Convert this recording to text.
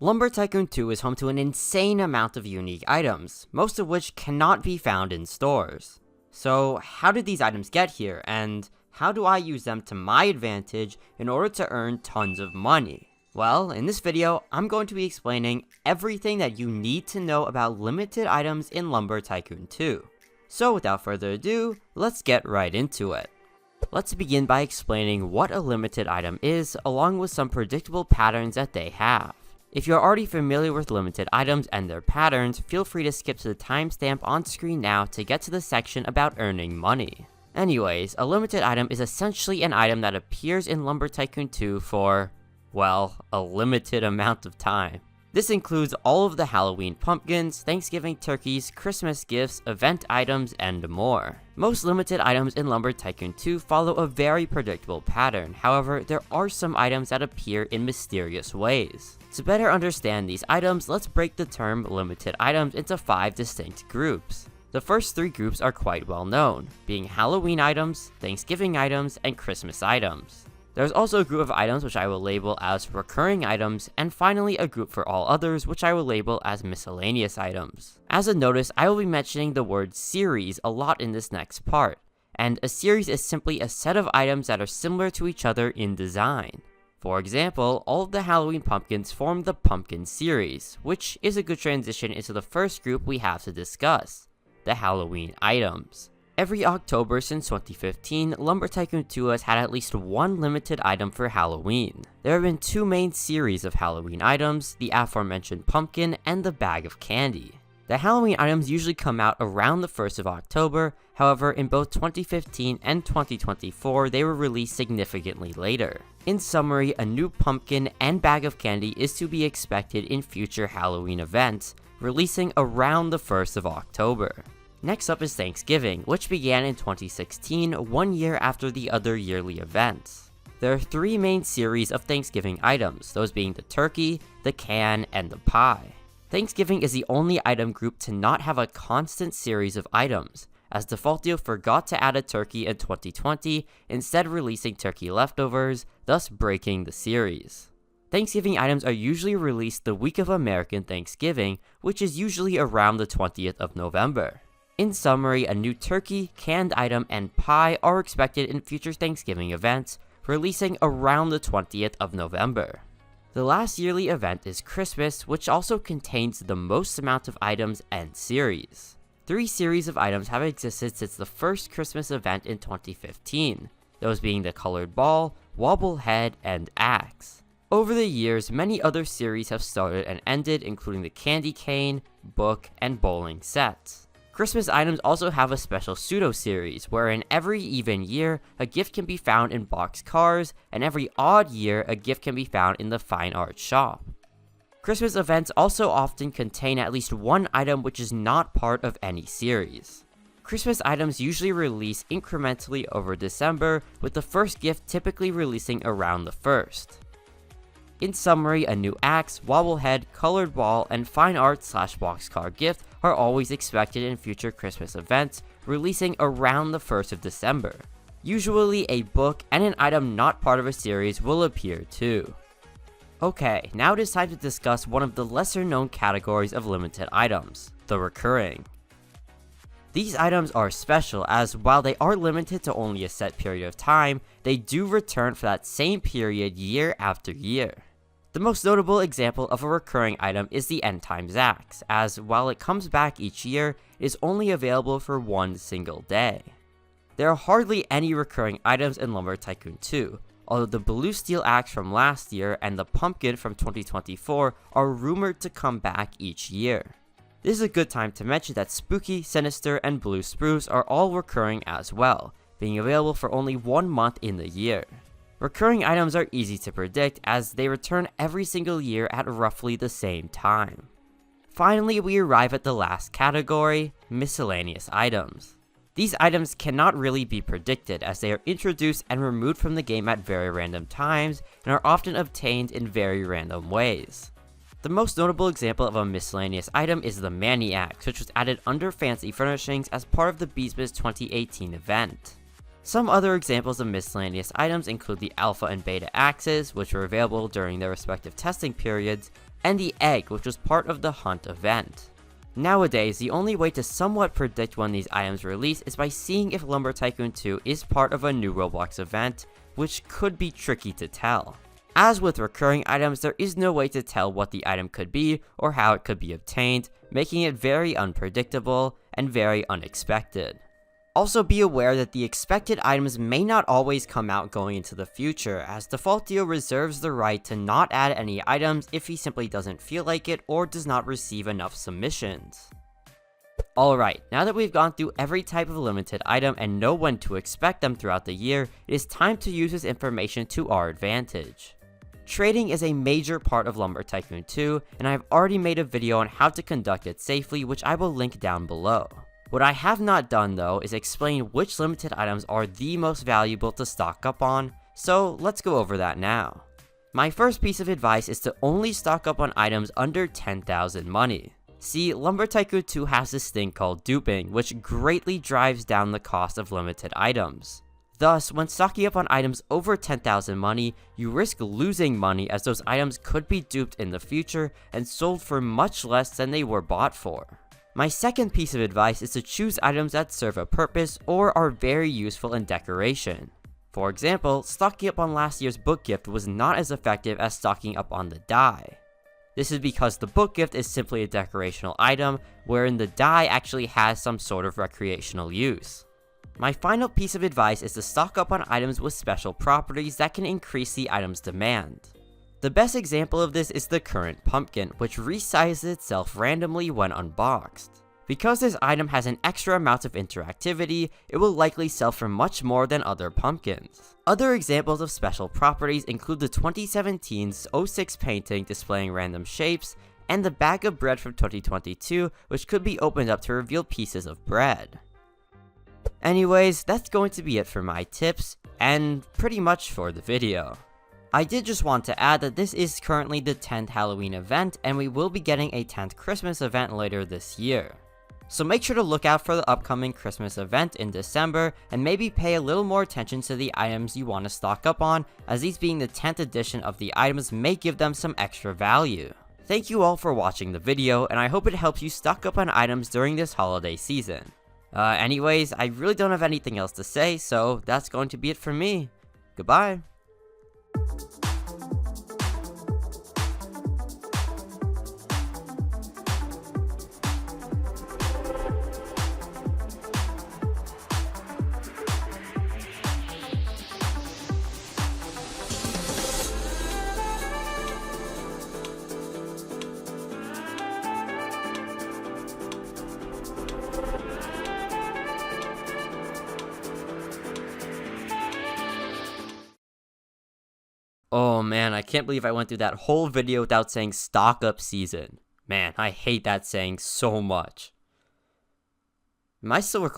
Lumber Tycoon 2 is home to an insane amount of unique items, most of which cannot be found in stores. So how did these items get here, and how do I use them to my advantage in order to earn tons of money? Well, in this video, I'm going to be explaining everything that you need to know about limited items in Lumber Tycoon 2. So without further ado, let's get right into it. Let's begin by explaining what a limited item is, along with some predictable patterns that they have. If you're already familiar with limited items and their patterns, feel free to skip to the timestamp on screen now to get to the section about earning money. Anyways, a limited item is essentially an item that appears in Lumber Tycoon 2 for, well, a limited amount of time. This includes all of the Halloween pumpkins, Thanksgiving turkeys, Christmas gifts, event items, and more. Most limited items in Lumber Tycoon 2 follow a very predictable pattern, however, there are some items that appear in mysterious ways. To better understand these items, let's break the term limited items into 5 distinct groups. The first 3 groups are quite well known, being Halloween items, Thanksgiving items, and Christmas items. There's also a group of items which I will label as recurring items, and finally a group for all others which I will label as miscellaneous items. As a notice, I will be mentioning the word series a lot in this next part, and a series is simply a set of items that are similar to each other in design. For example, all of the Halloween pumpkins form the pumpkin series, which is a good transition into the first group we have to discuss, the Halloween items. Every October since 2015, Lumber Tycoon 2 has had at least one limited item for Halloween. There have been 2 main series of Halloween items, the aforementioned pumpkin and the bag of candy. The Halloween items usually come out around the 1st of October, however in both 2015 and 2024 they were released significantly later. In summary, a new pumpkin and bag of candy is to be expected in future Halloween events, releasing around the 1st of October. Next up is Thanksgiving, which began in 2016, 1 year after the other yearly events. There are 3 main series of Thanksgiving items, those being the turkey, the can, and the pie. Thanksgiving is the only item group to not have a constant series of items, as Defaultio forgot to add a turkey in 2020, instead releasing turkey leftovers, thus breaking the series. Thanksgiving items are usually released the week of American Thanksgiving, which is usually around the 20th of November. In summary, a new turkey, canned item, and pie are expected in future Thanksgiving events, releasing around the 20th of November. The last yearly event is Christmas, which also contains the most amount of items and series. 3 series of items have existed since the first Christmas event in 2015, those being the colored ball, wobble head, and axe. Over the years, many other series have started and ended, including the candy cane, book, and bowling sets. Christmas items also have a special pseudo-series, where in every even year, a gift can be found in boxed cars, and every odd year, a gift can be found in the fine art shop. Christmas events also often contain at least one item which is not part of any series. Christmas items usually release incrementally over December, with the first gift typically releasing around the 1st. In summary, a new axe, wobblehead, colored ball, and fine art / boxcar gift are always expected in future Christmas events, releasing around the 1st of December. Usually a book and an item not part of a series will appear too. Okay, now it is time to discuss one of the lesser known categories of limited items, the recurring. These items are special as while they are limited to only a set period of time, they do return for that same period year after year. The most notable example of a recurring item is the End Times Axe, as while it comes back each year, it is only available for one single day. There are hardly any recurring items in Lumber Tycoon 2, although the blue steel axe from last year and the pumpkin from 2024 are rumored to come back each year. This is a good time to mention that Spooky, Sinister, and Blue Spruce are all recurring as well, being available for only 1 month in the year. Recurring items are easy to predict as they return every single year at roughly the same time. Finally, we arrive at the last category, miscellaneous items. These items cannot really be predicted as they are introduced and removed from the game at very random times and are often obtained in very random ways. The most notable example of a miscellaneous item is the Manny Axe, which was added under Fancy Furnishings as part of the Beastmas 2018 event. Some other examples of miscellaneous items include the Alpha and Beta axes, which were available during their respective testing periods, and the egg, which was part of the hunt event. Nowadays, the only way to somewhat predict when these items release is by seeing if Lumber Tycoon 2 is part of a new Roblox event, which could be tricky to tell. As with recurring items, there is no way to tell what the item could be or how it could be obtained, making it very unpredictable and very unexpected. Also be aware that the expected items may not always come out going into the future, as Defaultio reserves the right to not add any items if he simply doesn't feel like it or does not receive enough submissions. Alright, now that we've gone through every type of limited item and know when to expect them throughout the year, it is time to use this information to our advantage. Trading is a major part of Lumber Tycoon 2, and I've already made a video on how to conduct it safely, which I will link down below. What I have not done though is explain which limited items are the most valuable to stock up on, so let's go over that now. My first piece of advice is to only stock up on items under 10,000 money. See, Lumber Tycoon 2 has this thing called duping, which greatly drives down the cost of limited items. Thus, when stocking up on items over 10,000 money, you risk losing money as those items could be duped in the future and sold for much less than they were bought for. My second piece of advice is to choose items that serve a purpose or are very useful in decoration. For example, stocking up on last year's book gift was not as effective as stocking up on the die. This is because the book gift is simply a decorational item, wherein the die actually has some sort of recreational use. My final piece of advice is to stock up on items with special properties that can increase the item's demand. The best example of this is the current pumpkin, which resizes itself randomly when unboxed. Because this item has an extra amount of interactivity, it will likely sell for much more than other pumpkins. Other examples of special properties include the 2017 06 painting displaying random shapes, and the bag of bread from 2022, which could be opened up to reveal pieces of bread. Anyways, that's going to be it for my tips, and pretty much for the video. I did just want to add that this is currently the 10th Halloween event, and we will be getting a 10th Christmas event later this year. So make sure to look out for the upcoming Christmas event in December, and maybe pay a little more attention to the items you want to stock up on, as these being the 10th edition of the items may give them some extra value. Thank you all for watching the video, and I hope it helps you stock up on items during this holiday season. Anyways, I really don't have anything else to say, so that's going to be it for me. Goodbye. Oh man, I can't believe I went through that whole video without saying stock up season. Man, I hate that saying so much. Am I still recording?